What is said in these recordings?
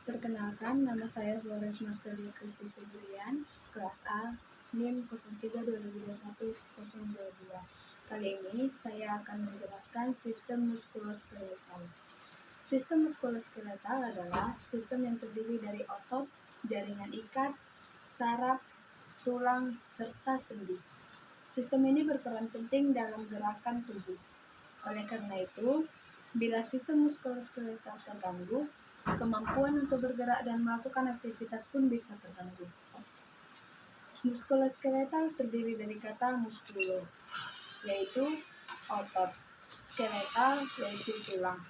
Perkenalkan, nama saya Florence Marcelia Kristi Sibrian, kelas A, NIM 03 2021 022. Kali ini saya akan menjelaskan sistem muskuloskeletal. Sistem muskuloskeletal adalah sistem yang terdiri dari otot, jaringan ikat, saraf, tulang, serta sendi. Sistem ini berperan penting dalam gerakan tubuh. Oleh karena itu, bila sistem muskuloskeletal terganggu, kemampuan untuk bergerak dan melakukan aktivitas pun bisa terganggu. Muskuloskeletal terdiri dari kata muskulo, yaitu otot, skeletal, yaitu tulang.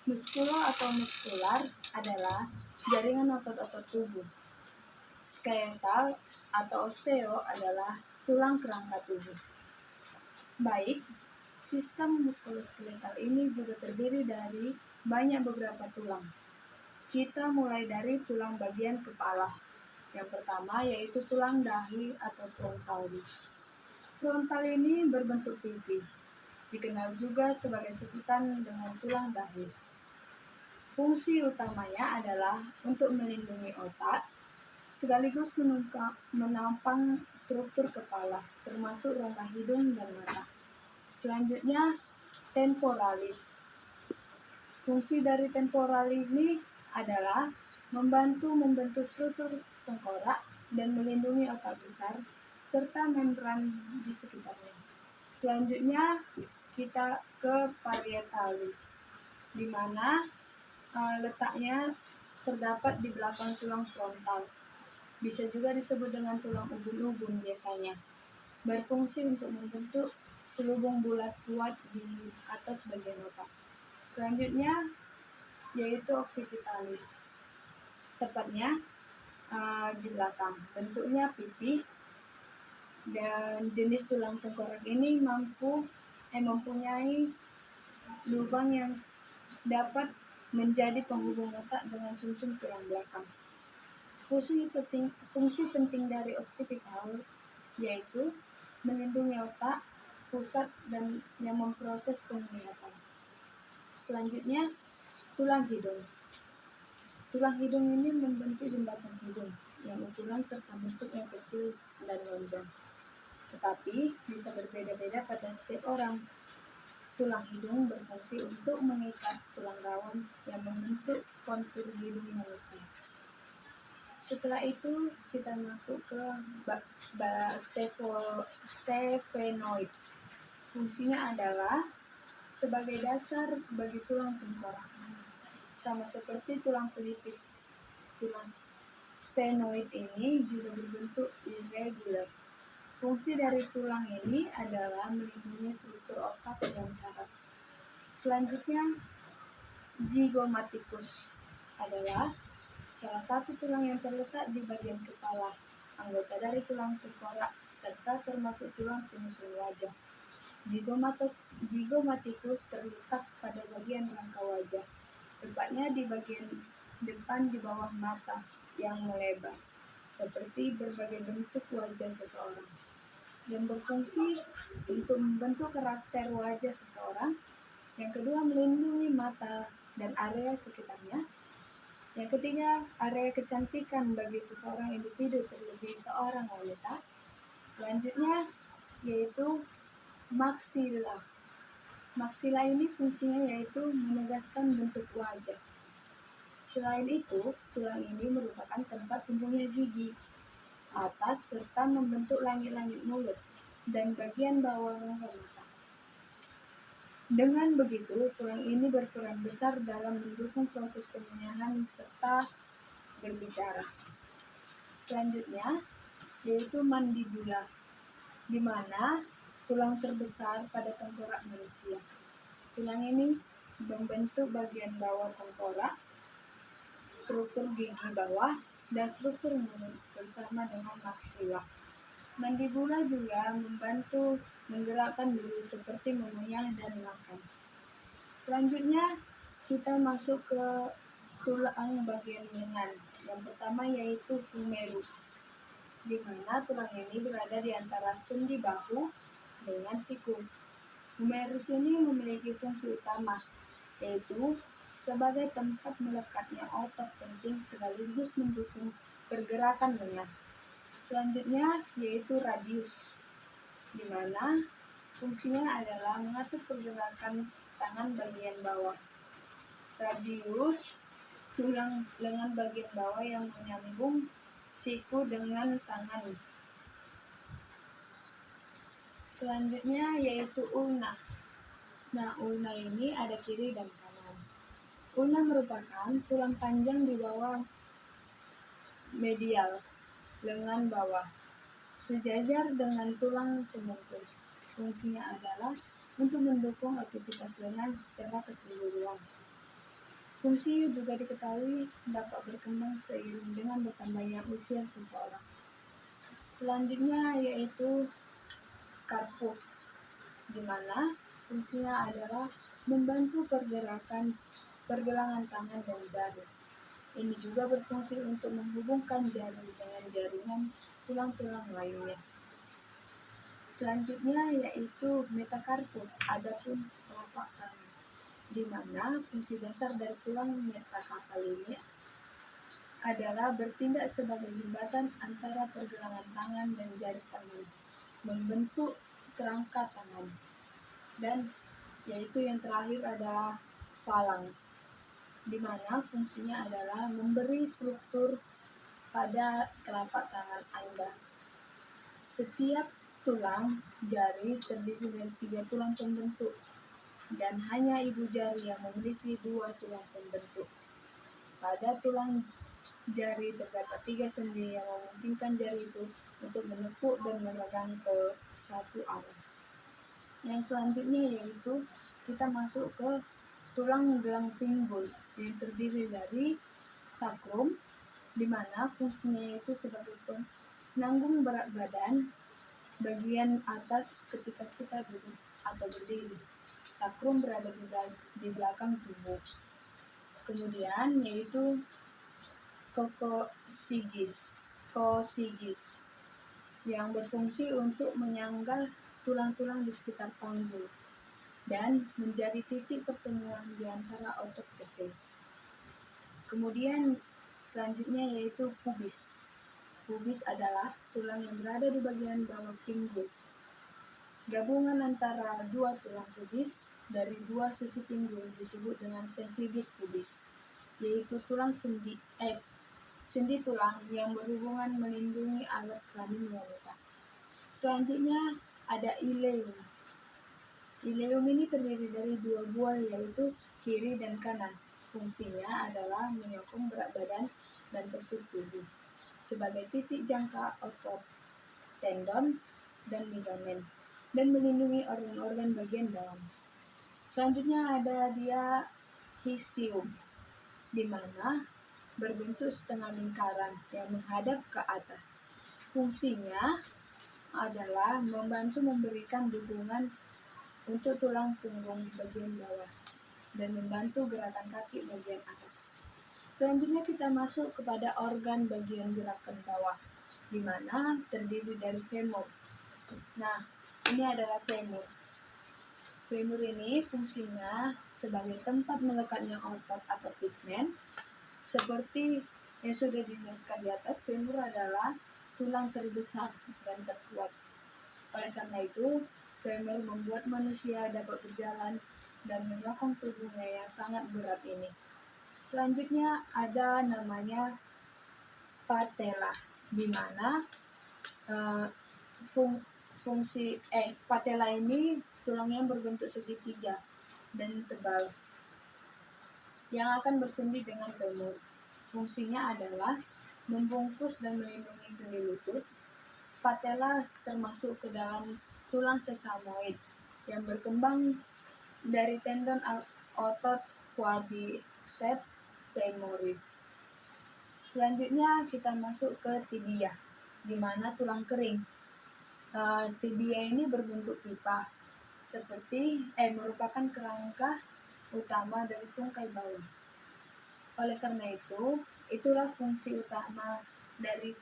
Muskulo atau muskular adalah jaringan otot-otot tubuh. Skeletal atau osteo adalah tulang kerangka tubuh. Baik, sistem muskuloskeletal ini juga terdiri dari beberapa tulang. Kita mulai dari tulang bagian kepala. Yang pertama yaitu tulang dahi atau frontalis. Frontal ini berbentuk pipi, dikenal juga sebagai sebutan dengan tulang dahi. Fungsi utamanya adalah untuk melindungi otak, sekaligus menampang struktur kepala, termasuk rongga hidung dan mata. Selanjutnya, temporalis. Fungsi dari temporalis ini adalah membentuk struktur tengkorak dan melindungi otak besar serta membran di sekitarnya. Selanjutnya kita ke parietalis, di mana letaknya terdapat di belakang tulang frontal. Bisa juga disebut dengan tulang ubun-ubun biasanya. Berfungsi untuk membentuk selubung bulat kuat di atas bagian otak. Selanjutnya yaitu occipitalis, tepatnya di belakang. Bentuknya pipi dan jenis tulang tengkorak ini mempunyai lubang yang dapat menjadi penghubung otak dengan sumsum tulang belakang. Fungsi penting dari occipital yaitu melindungi otak, pusat, dan yang memproses penglihatan. Selanjutnya, tulang hidung. Tulang hidung ini membentuk jembatan hidung yang ukuran serta bentuknya kecil dan lonjong. Tetapi bisa berbeda-beda pada setiap orang. Tulang hidung berfungsi untuk mengikat tulang rawan yang membentuk kontur hidung manusia. Setelah itu kita masuk ke sphenoid. Fungsinya adalah sebagai dasar bagi tulang tengkorak, sama seperti tulang pelipis. Tulang sphenoid ini juga berbentuk irregular. Fungsi dari tulang ini adalah melindungi struktur otak dan saraf. Selanjutnya, zygomaticus adalah salah satu tulang yang terletak di bagian kepala, anggota dari tulang tengkorak, serta termasuk tulang penyusun wajah. Zygomaticus terletak pada bagian rangka wajah, tepatnya di bagian depan di bawah mata yang melebar, seperti berbagai bentuk wajah seseorang, yang berfungsi untuk membentuk karakter wajah seseorang. Yang kedua, melindungi mata dan area sekitarnya. Yang ketiga, area kecantikan bagi seseorang individu, terlebih seorang wanita. Selanjutnya yaitu maksila. Maksila ini fungsinya yaitu menegaskan bentuk wajah. Selain itu, tulang ini merupakan tempat tumbuhnya gigi atas serta membentuk langit-langit mulut dan bagian bawah rongga mata. Dengan begitu, tulang ini berperan besar dalam mendukung proses penyenyahan serta berbicara. Selanjutnya yaitu mandibula, di mana tulang terbesar pada tengkorak manusia. Tulang ini membentuk bagian bawah tengkorak, struktur gigi bawah, dan struktur mulut bersama dengan maksila. Mandibula juga membantu menggerakkan bulu seperti mengunyah dan makan. Selanjutnya kita masuk ke tulang bagian lengan. Yang pertama yaitu humerus, di mana tulang ini berada di antara sendi bahu dengan siku. Humerus ini memiliki fungsi utama, yaitu sebagai tempat melekatnya otot penting penting sekaligus mendukung pergerakan lengan. Selanjutnya yaitu radius, di mana fungsinya adalah mengatur pergerakan tangan bagian bawah. Radius tulang lengan bagian bawah yang menyambung siku dengan tangan. Selanjutnya yaitu ulna. Nah, ulna ini ada kiri dan kanan. Ulna merupakan tulang panjang di bawah medial lengan bawah, sejajar dengan tulang pembentuk. Fungsinya adalah untuk mendukung aktivitas lengan secara keseluruhan. Fungsi juga diketahui dapat berkembang seiring dengan bertambahnya usia seseorang. Selanjutnya yaitu karpus, di mana fungsinya adalah membantu pergelangan tangan dan jari. Ini juga berfungsi untuk menghubungkan jari dengan jaringan tulang-tulang lainnya. Selanjutnya yaitu metakarpus, adapun telapak tangan, di mana fungsi dasar dari tulang metakarpal ini adalah bertindak sebagai jembatan antara pergelangan tangan dan jari tangan, membentuk kerangka tangan. Dan yaitu yang terakhir adalah falang, di mana fungsinya adalah memberi struktur pada telapak tangan Anda. Setiap tulang jari terdiri dari 3 tulang pembentuk, dan hanya ibu jari yang memiliki 2 tulang pembentuk. Pada tulang jari terdapat 3 sendi yang memungkinkan jari itu untuk menepuk dan memegang ke satu arah. Yang selanjutnya yaitu kita masuk ke tulang gelang pinggul yang terdiri dari sakrum, di mana fungsinya yaitu sebagai penanggung berat badan bagian atas ketika kita duduk atau berdiri. Sakrum berada di belakang tubuh. Kemudian yaitu kokosigis yang berfungsi untuk menyangga tulang-tulang di sekitar panggul dan menjadi titik pertemuan di antara otot kecil. Kemudian selanjutnya yaitu pubis. Pubis adalah tulang yang berada di bagian bawah pinggul. Gabungan antara 2 tulang pubis dari 2 sisi pinggul disebut dengan semfibis pubis, yaitu tulang sendi tulang yang berhubungan melindungi alat kelamin wanita. Selanjutnya ada ileum. Ileum ini terdiri dari 2 buah yaitu kiri dan kanan. Fungsinya adalah menyokong berat badan dan postur tubuh sebagai titik jangka otot, tendon, dan ligamen, dan melindungi organ-organ bagian dalam. Selanjutnya ada diaphysium, di mana berbentuk setengah lingkaran yang menghadap ke atas. Fungsinya adalah membantu memberikan dukungan untuk tulang punggung bagian bawah dan membantu gerakan kaki bagian atas. Selanjutnya kita masuk kepada organ bagian gerakan bawah, di mana terdiri dari femur. Nah, ini adalah femur. Femur ini fungsinya sebagai tempat melekatnya otot atau ligament. Seperti yang sudah dijelaskan di atas, femur adalah tulang terbesar dan terkuat. Oleh karena itu, femur membuat manusia dapat berjalan dan menyokong tubuhnya yang sangat berat ini. Selanjutnya ada namanya patella, di mana patella ini tulangnya berbentuk segitiga dan tebal yang akan bersendi dengan femur. Fungsinya adalah membungkus dan melindungi sendi lutut. Patella termasuk ke dalam tulang sesamoid yang berkembang dari tendon otot quadriceps femoris. Selanjutnya kita masuk ke tibia, di mana tulang kering. Tibia ini berbentuk pipa, merupakan kerangka utama dari tungkai bawah. Oleh karena itu, itulah fungsi utama dari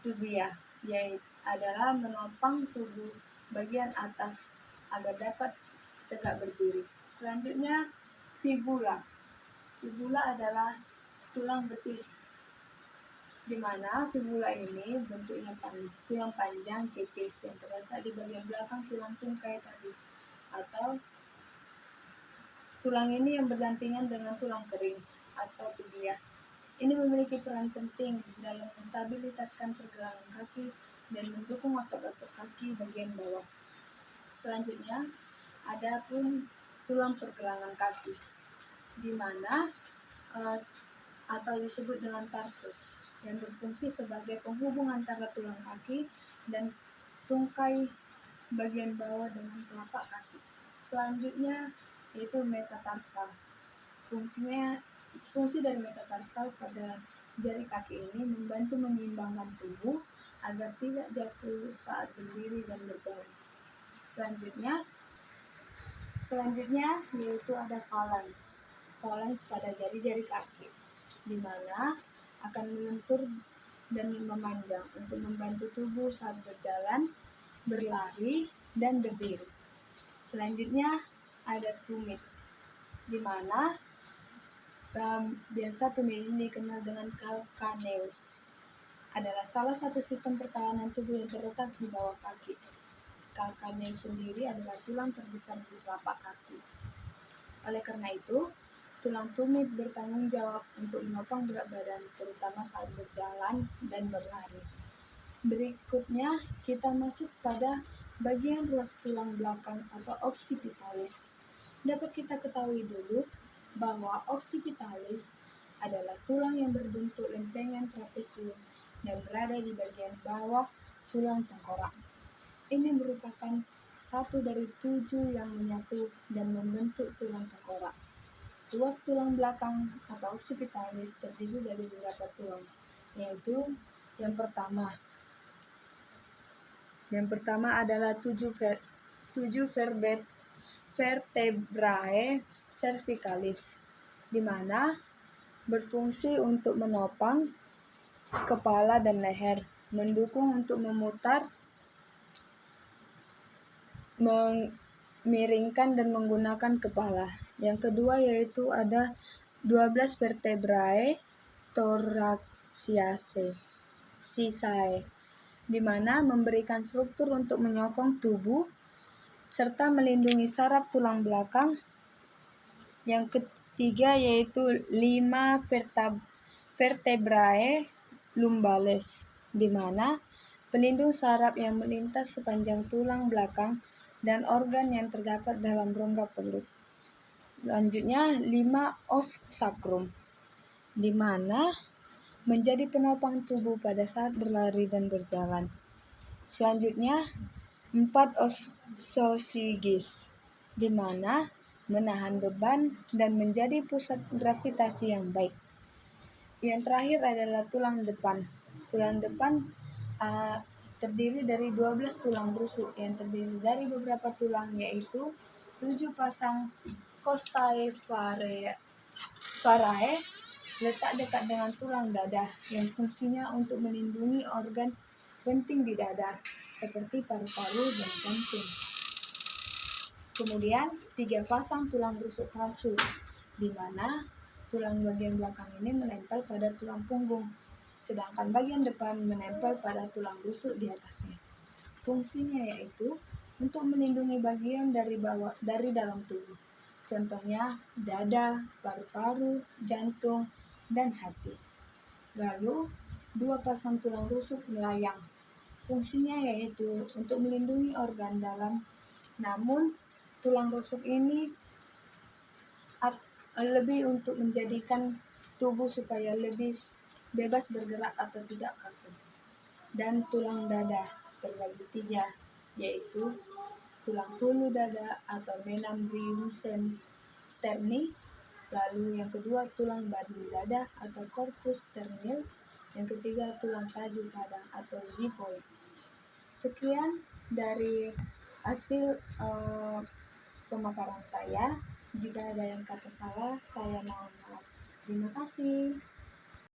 tibia, yaitu adalah menopang tubuh bagian atas agar dapat tegak berdiri. Selanjutnya fibula. Fibula adalah tulang betis, di mana fibula ini bentuknya tulang panjang tipis yang terletak di bagian belakang tulang tungkai tadi, atau tulang ini yang berdampingan dengan tulang kering atau tibia. Ini memiliki peran penting dalam menstabilitaskan pergelangan kaki dan mendukung otot-otot kaki bagian bawah. Selanjutnya, ada pun tulang pergelangan kaki, di mana atau disebut dengan tarsus, yang berfungsi sebagai penghubung antara tulang kaki dan tungkai bagian bawah dengan telapak kaki. Selanjutnya yaitu metatarsal. Fungsi dari metatarsal pada jari kaki ini membantu menyeimbangkan tubuh agar tidak jatuh saat berdiri dan berjalan. Selanjutnya yaitu ada phalanx. Phalanx pada jari-jari kaki, di mana akan melentur dan memanjang untuk membantu tubuh saat berjalan, berlari, dan berdiri. Selanjutnya ada tumit, di mana biasa tumit ini dikenal dengan calcaneus. Adalah salah satu sistem pertahanan tubuh yang terletak di bawah kaki. Calcaneus sendiri adalah tulang terbesar di telapak kaki. Oleh karena itu, tulang tumit bertanggung jawab untuk menopang berat badan, terutama saat berjalan dan berlari. Berikutnya, kita masuk pada bagian ruas tulang belakang atau occipitalis. Dapat kita ketahui dulu bahwa occipitalis adalah tulang yang berbentuk lempengan trapesium dan berada di bagian bawah tulang tengkorak. Ini merupakan satu dari 7 yang menyatu dan membentuk tulang tengkorak. Ruas tulang belakang atau occipitalis terdiri dari beberapa tulang, yaitu yang pertama adalah 7 vertebrae cervicalis, di mana berfungsi untuk menopang kepala dan leher, mendukung untuk memutar, memiringkan dan menggunakan kepala. Yang kedua yaitu ada 12 vertebrae thoraciae, di mana memberikan struktur untuk menyokong tubuh serta melindungi saraf tulang belakang. Yang ketiga yaitu 5 vertebrae lumbales, di mana pelindung saraf yang melintas sepanjang tulang belakang dan organ yang terdapat dalam rongga perut. Selanjutnya 5 os sacrum, di mana menjadi penopang tubuh pada saat berlari dan berjalan. Selanjutnya 4 os sophagis, di mana menahan beban dan menjadi pusat gravitasi yang baik. Yang terakhir adalah tulang depan. Tulang depan terdiri dari 12 tulang rusuk yang terdiri dari beberapa tulang, yaitu 7 pasang costae varae letak dekat dengan tulang dada yang fungsinya untuk melindungi organ penting di dada seperti paru-paru dan jantung. Kemudian 3 pasang tulang rusuk palsu, di mana tulang bagian belakang ini menempel pada tulang punggung, sedangkan bagian depan menempel pada tulang rusuk di atasnya. Fungsinya yaitu untuk melindungi bagian dari dalam tubuh, contohnya dada, paru-paru, jantung, dan hati. Lalu 2 pasang tulang rusuk melayang, fungsinya yaitu untuk melindungi organ dalam, namun tulang rusuk ini lebih untuk menjadikan tubuh supaya lebih bebas bergerak atau tidak kaku. Dan tulang dada terbagi 3, yaitu tulang hulu dada atau menambrium sterni. Lalu yang kedua tulang badan dada atau corpus sternil. Yang ketiga tulang tajuk padang atau xiphoid. Sekian dari hasil pemaparan saya. Jika ada yang kata salah, saya mohon maaf. Terima kasih.